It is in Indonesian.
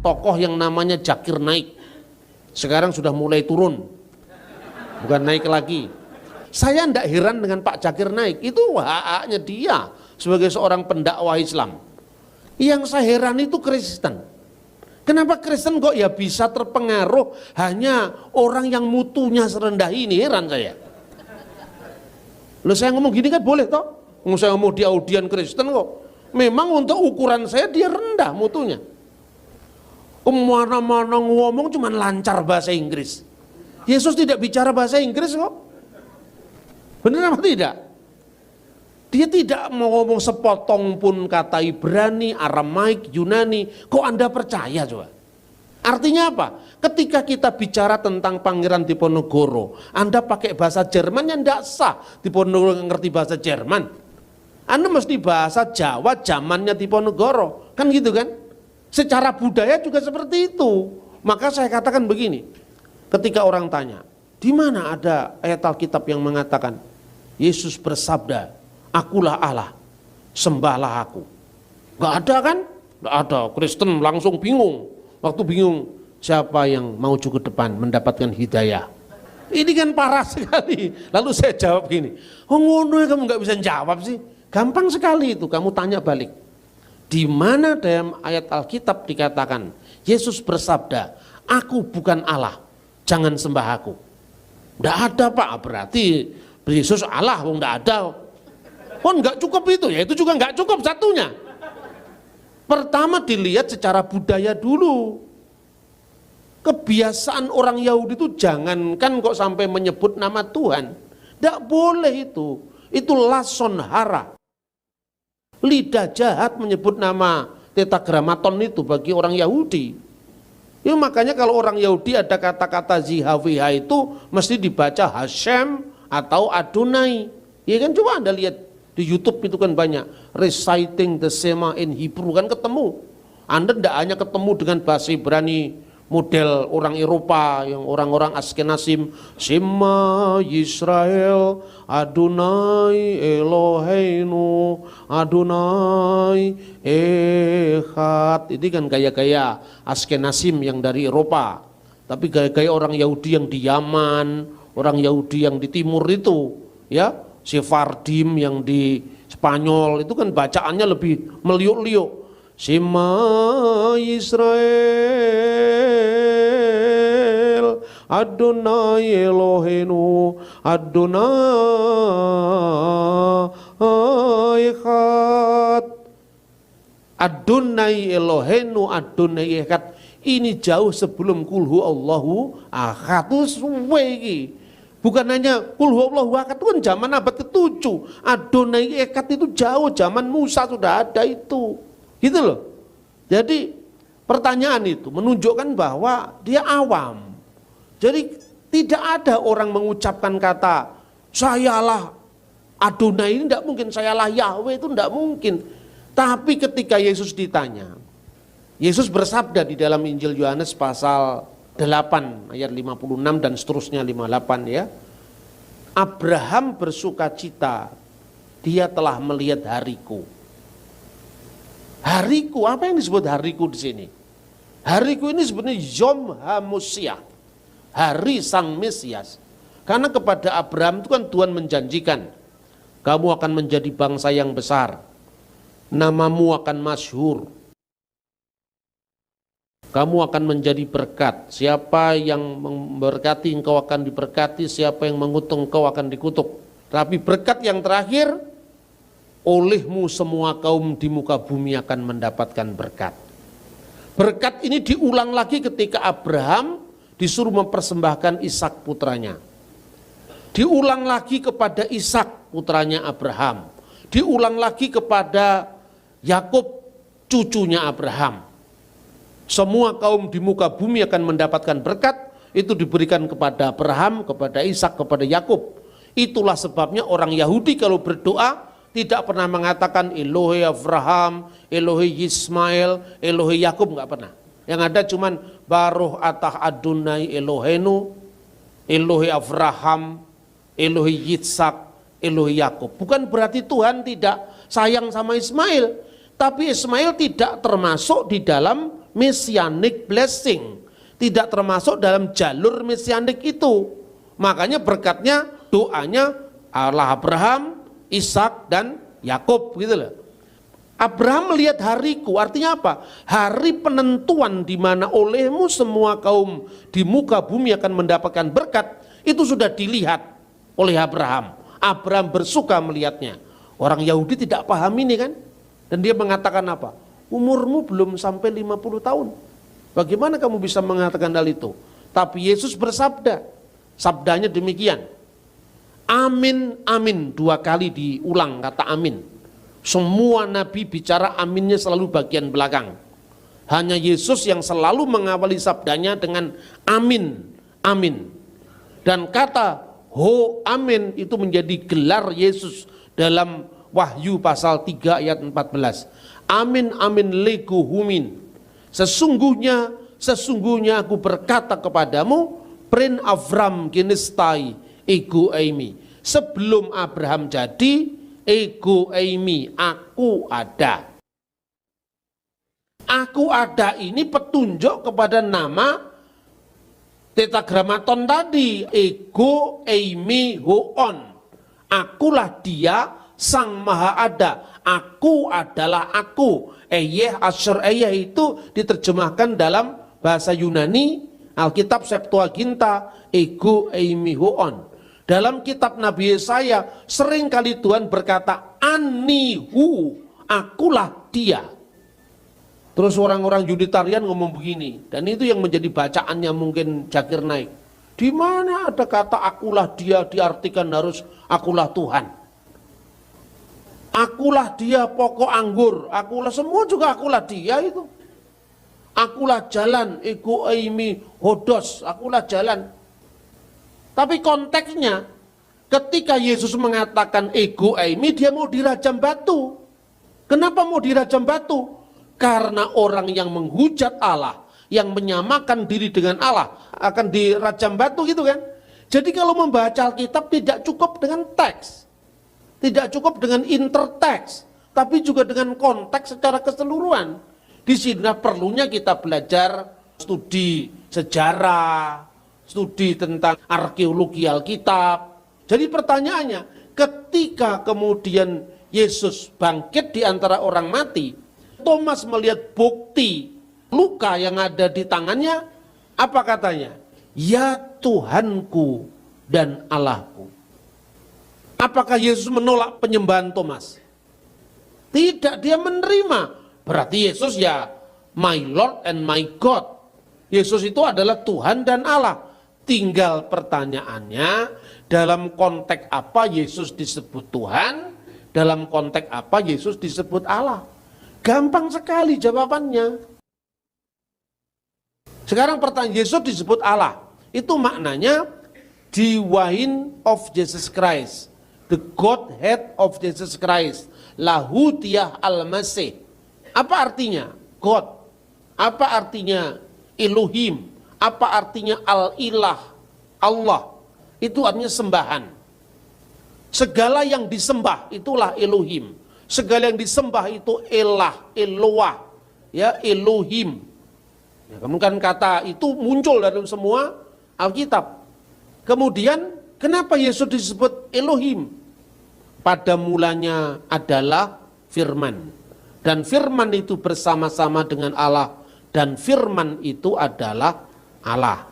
tokoh yang namanya Zakir Naik. Sekarang sudah mulai turun, bukan naik lagi. Saya tidak heran dengan Pak Zakir Naik, itu hak-haknya dia sebagai seorang pendakwah Islam. Yang saya heran itu Kristen. Kenapa Kristen kok ya bisa terpengaruh hanya orang yang mutunya serendah ini, heran saya. Loh, saya ngomong gini kan boleh toh? Saya ngomong di audien Kristen kok. Memang untuk ukuran saya dia rendah mutunya. Kemana-mana ngomong cuman lancar bahasa Inggris. Yesus tidak bicara bahasa Inggris kok. Benar apa tidak? Dia tidak mau ngomong sepotong pun kata Ibrani, Aramaik, Yunani. Kok Anda percaya coba? Artinya apa? Ketika kita bicara tentang Pangeran Diponegoro, Anda pakai bahasa Jerman yang tidak sah. Diponegoro ngerti bahasa Jerman. Anda mesti bahasa Jawa zamannya Diponegoro. Kan gitu kan? Secara budaya juga seperti itu. Maka saya katakan begini. Ketika orang tanya, di mana ada ayat Alkitab yang mengatakan Yesus bersabda, akulah Allah, sembahlah aku. Gak ada kan? Gak ada. Kristen langsung bingung. Waktu bingung, siapa yang maju ke depan mendapatkan hidayah? Ini kan parah sekali. Lalu saya jawab gini, oh ngono kamu gak bisa jawab sih. Gampang sekali itu, kamu tanya balik. Di mana dalam ayat Alkitab dikatakan Yesus bersabda, aku bukan Allah, jangan sembah aku. Nggak ada Pak, berarti Yesus Allah, nggak ada. Oh nggak cukup itu, ya itu juga nggak cukup satunya. Pertama dilihat secara budaya dulu. Kebiasaan orang Yahudi itu jangankan kok sampai menyebut nama Tuhan. Nggak boleh itu. Itu lason hara. Lidah jahat menyebut nama tetragramaton itu bagi orang Yahudi. Ya makanya kalau orang Yahudi ada kata-kata Zihaviha itu mesti dibaca Hashem atau Adonai. Ya kan coba Anda lihat di YouTube itu kan banyak reciting the Shema in Hebrew kan ketemu. Anda tidak hanya ketemu dengan bahasa Ibrani model orang Eropa yang orang-orang Askenazim, Shema Yisrael Adonai Eloheinu Adonai Echad. Ini kan gaya-gaya Askenazim yang dari Eropa. Tapi gaya-gaya orang Yahudi yang di Yaman, orang Yahudi yang di timur itu, ya, Sephardim yang di Spanyol itu kan bacaannya lebih meliuk-liuk. Shema Yisrael Adonai Eloheinu Adonai Echad. Adonai Eloheinu Adonai Echad ini jauh sebelum kulhu Allahu Ahad. Itu suwe iki. Bukan hanya kulhu Allahu Ahad, itu kan zaman abad ke-7. Adonai Echad itu jauh, zaman Musa sudah ada itu. Gitu loh. Jadi pertanyaan itu menunjukkan bahwa dia awam. Jadi tidak ada orang mengucapkan kata sayalah Adonai, ini tidak mungkin, sayalah Yahweh, itu tidak mungkin. Tapi ketika Yesus ditanya, Yesus bersabda di dalam Injil Yohanes pasal 8 ayat 56 dan seterusnya 58 ya. Abraham bersukacita, dia telah melihat hariku. Hariku, apa yang disebut hariku di sini? Hariku ini sebenarnya Yom HaMoshiach, hari Sang Mesias. Karena kepada Abraham itu kan Tuhan menjanjikan, kamu akan menjadi bangsa yang besar, namamu akan masyhur, kamu akan menjadi berkat. Siapa yang memberkati engkau akan diberkati, siapa yang mengutuk engkau akan dikutuk. Tapi berkat yang terakhir, olehmu semua kaum di muka bumi akan mendapatkan berkat. Berkat ini diulang lagi ketika Abraham disuruh mempersembahkan Ishak putranya. Diulang lagi kepada Ishak putranya Abraham. Diulang lagi kepada Yakub cucunya Abraham. Semua kaum di muka bumi akan mendapatkan berkat. Itu diberikan kepada Abraham, kepada Ishak, kepada Yakub. Itulah sebabnya orang Yahudi kalau berdoa tidak pernah mengatakan Elohe Abraham, Elohe Ismail, Elohe Yakub, nggak pernah. Yang ada cuman Baruch atah Adonai Elohenu, Elohe Abraham, Elohe Yitzhak, Elohe Yakub. Bukan berarti Tuhan tidak sayang sama Ismail, tapi Ismail tidak termasuk di dalam messianic blessing, tidak termasuk dalam jalur messianik itu. Makanya berkatnya, doanya Allah Abraham, Ishak dan Yakub gitu loh. Abraham melihat hariku, artinya apa? Hari penentuan di mana olehmu semua kaum di muka bumi akan mendapatkan berkat, itu sudah dilihat oleh Abraham. Abraham bersuka melihatnya. Orang Yahudi tidak paham ini kan? Dan dia mengatakan apa? Umurmu belum sampai 50 tahun. Bagaimana kamu bisa mengatakan hal itu? Tapi Yesus bersabda, sabdanya demikian. Amin, amin, 2 kali diulang kata amin. Semua nabi bicara aminnya selalu bagian belakang. Hanya Yesus yang selalu mengawali sabdanya dengan amin, amin. Dan kata ho amin itu menjadi gelar Yesus dalam Wahyu pasal 3 ayat 14. Amin, amin lego humin. Sesungguhnya aku berkata kepadamu, prin Avram genestai ego eimi. Sebelum Abraham jadi, ego eimi, aku ada. Aku ada ini petunjuk kepada nama tetragramaton tadi, ego eimi hoon. Akulah dia sang maha ada. Aku adalah aku. Eyeh asyur eyeh itu diterjemahkan dalam bahasa Yunani Alkitab Septuaginta, ego eimi hoon. Dalam kitab Nabi Yesaya sering kali Tuhan berkata anihu, akulah dia. Terus orang-orang Yuditarian ngomong begini, dan itu yang menjadi bacaannya mungkin Zakir Naik. Di mana ada kata akulah dia diartikan harus akulah Tuhan. Akulah dia pokok anggur, akulah semua juga akulah dia itu. Akulah jalan, ego eimi hodos, akulah jalan. Tapi konteksnya ketika Yesus mengatakan ego eimi, dia mau dirajam batu. Kenapa mau dirajam batu? Karena orang yang menghujat Allah, yang menyamakan diri dengan Allah akan dirajam batu gitu kan. Jadi kalau membaca Alkitab tidak cukup dengan teks, tidak cukup dengan interteks, tapi juga dengan konteks secara keseluruhan. Di sini perlunya kita belajar studi sejarah, studi tentang arkeologi Alkitab. Jadi pertanyaannya, ketika kemudian Yesus bangkit di antara orang mati, Thomas melihat bukti luka yang ada di tangannya, apa katanya? Ya Tuhanku dan Allahku. Apakah Yesus menolak penyembahan Thomas? Tidak, dia menerima. Berarti Yesus ya my Lord and my God. Yesus itu adalah Tuhan dan Allah. Tinggal pertanyaannya, dalam konteks apa Yesus disebut Tuhan, dalam konteks apa Yesus disebut Allah. Gampang sekali jawabannya. Sekarang pertanyaan, Yesus disebut Allah. Itu maknanya divine of Jesus Christ, the Godhead of Jesus Christ, lahutiyah al-masih. Apa artinya God? Apa artinya Elohim? Apa artinya al-ilah, Allah? Itu artinya sembahan. Segala yang disembah itulah Elohim. Segala yang disembah itu elah, Eloah, ya Elohim. Ya, kemudian kata itu muncul dalam semua Alkitab. Kemudian kenapa Yesus disebut Elohim? Pada mulanya adalah firman. Dan firman itu bersama-sama dengan Allah. Dan firman itu adalah Allah.